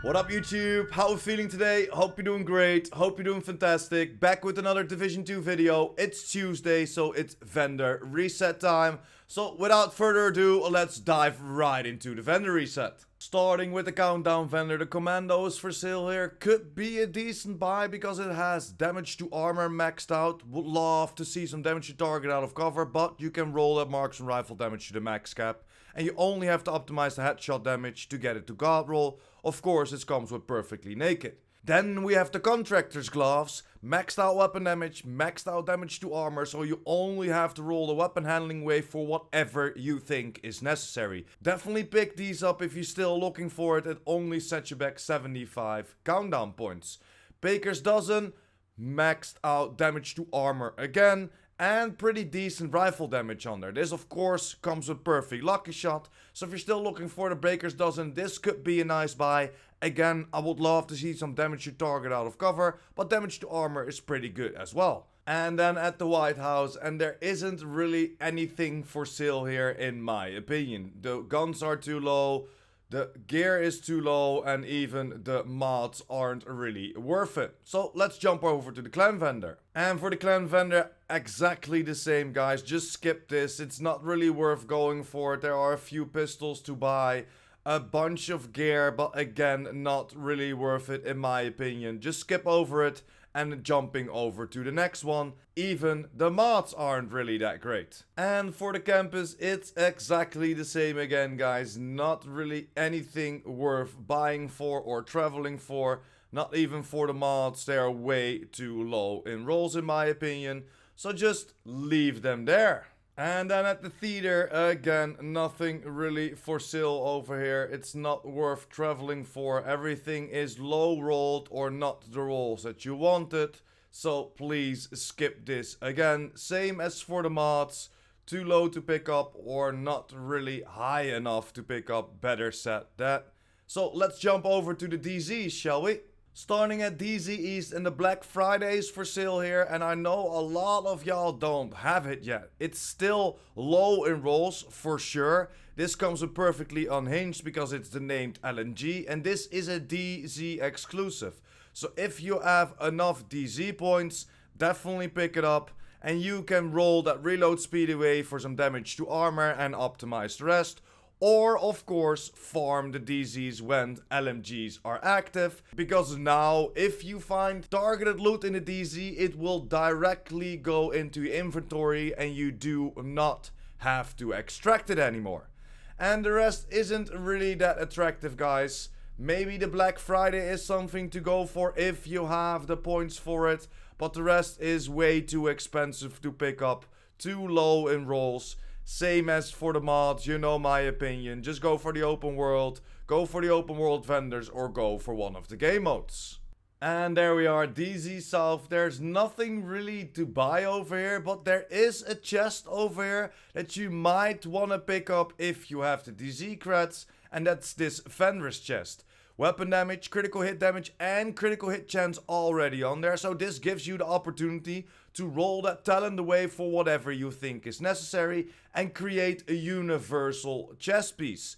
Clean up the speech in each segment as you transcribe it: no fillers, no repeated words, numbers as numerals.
What up YouTube? How are you feeling today? Hope you're doing great. Hope you're doing fantastic. Back with another Division 2 video. It's Tuesday, so it's vendor reset time. So without further ado, let's dive right into the vendor reset. Starting with the countdown vendor, the commando is for sale here. Could be a decent buy because it has damage to armor maxed out. Would love to see some damage to target out of cover, but you can roll that marksman rifle damage to the max cap. And you only have to optimize the headshot damage to get it to god roll. Of course, it comes with perfectly naked. Then we have the Contractor's gloves, maxed out weapon damage, maxed out damage to armor, so you only have to roll the weapon handling wave for whatever you think is necessary. Definitely pick these up if you're still looking for it, it only sets you back 75 countdown points. Baker's dozen, maxed out damage to armor again, and pretty decent rifle damage on there. This of course comes with perfect lucky shot, so if you're still looking for the Baker's dozen, this could be a nice buy. Again, I would love to see some damage to target out of cover, but damage to armor is pretty good as well. And then at the White House, and there isn't really anything for sale here in my opinion. The guns are too low, the gear is too low, and even the mods aren't really worth it. So let's jump over to the clan vendor. And for the clan vendor, exactly the same guys, just skip this. It's not really worth going for it. There are a few pistols to buy, a bunch of gear, but again, not really worth it in my opinion. Just skip over it and jumping over to the next one. Even the mods aren't really that great. And for the campus, it's exactly the same again, guys. Not really anything worth buying for or traveling for. Not even for the mods. They are way too low in rolls in my opinion. So just leave them there. And then at the theater, again, nothing really for sale over here. It's not worth traveling for. Everything is low rolled or not the rolls that you wanted. So please skip this. Again, same as for the mods. Too low to pick up or not really high enough to pick up. Better set that. So let's jump over to the DZs, shall we? Starting at DZ East, and the Black Friday is for sale here, and I know a lot of y'all don't have it yet. It's still low in rolls for sure. This comes with perfectly unhinged because it's the named LNG, and this is a DZ exclusive. So if you have enough DZ points, definitely pick it up, and you can roll that reload speed away for some damage to armor and optimize the rest. Or, of course, farm the DZs when LMGs are active. Because now, if you find targeted loot in the DZ, it will directly go into your inventory and you do not have to extract it anymore. And the rest isn't really that attractive, guys. Maybe the Black Friday is something to go for if you have the points for it. But the rest is way too expensive to pick up. Too low in rolls. Same as for the mods, you know my opinion. Just go for the open world, go for the open world vendors, or go for one of the game modes. And there we are, DZ South. There's nothing really to buy over here, but there is a chest over here that you might want to pick up if you have the DZ creds, and that's this Fenris chest. Weapon damage, critical hit damage, and critical hit chance already on there. So this gives you the opportunity to roll that talent away for whatever you think is necessary and create a universal chest piece.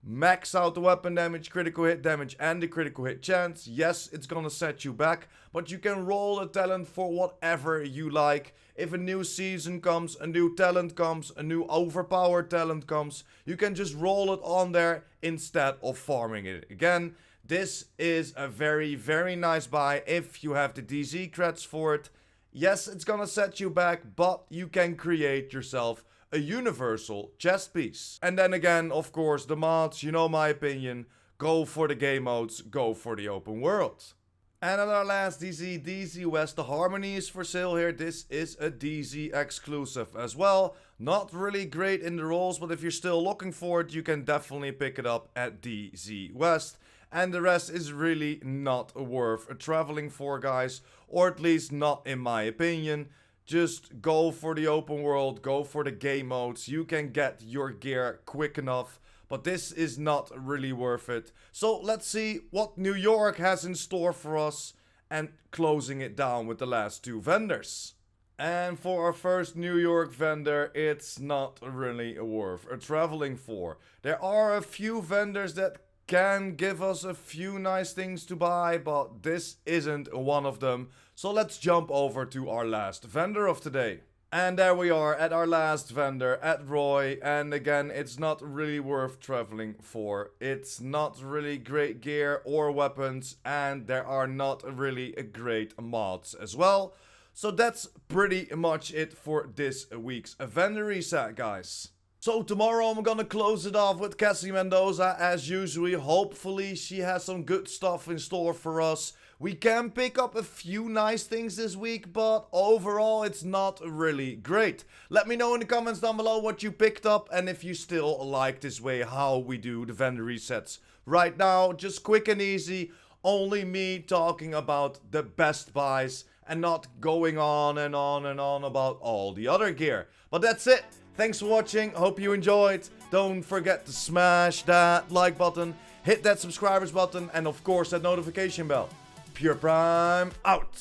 Max out the weapon damage, critical hit damage, and the critical hit chance. Yes, it's gonna set you back, but you can roll the talent for whatever you like. If a new season comes, a new talent comes, a new overpowered talent comes, you can just roll it on there instead of farming it again. This is a very, very nice buy if you have the DZ creds for it. Yes, it's gonna set you back, but you can create yourself a universal chest piece. And then again, of course, the mods, you know my opinion, go for the game modes, go for the open world. And on our last DZ, DZ West, the Harmony is for sale here. This is a DZ exclusive as well. Not really great in the rolls, but if you're still looking for it, you can definitely pick it up at DZ West. And the rest is really not worth traveling for, guys, or at least not in my opinion. Just go for the open world, go for the game modes. You can get your gear quick enough, but this is not really worth it. So let's see what New York has in store for us, and closing it down with the last two vendors. And for our first New York vendor, it's not really worth traveling for. There are a few vendors that can give us a few nice things to buy, but this isn't one of them. So let's jump over to our last vendor of today. And there we are at our last vendor, at Roy, and again, it's not really worth traveling for. It's not really great gear or weapons, and there are not really great mods as well. So that's pretty much it for this week's vendor reset, guys. So tomorrow I'm gonna close it off with Cassie Mendoza as usual. Hopefully she has some good stuff in store for us. We can pick up a few nice things this week, but overall it's not really great. Let me know in the comments down below what you picked up and if you still like this way how we do the vendor resets. Right now, just quick and easy, only me talking about the best buys and not going on and on and on about all the other gear. But that's it. Thanks for watching, hope you enjoyed. Don't forget to smash that like button, hit that subscribers button, and of course that notification bell. PurePrime out.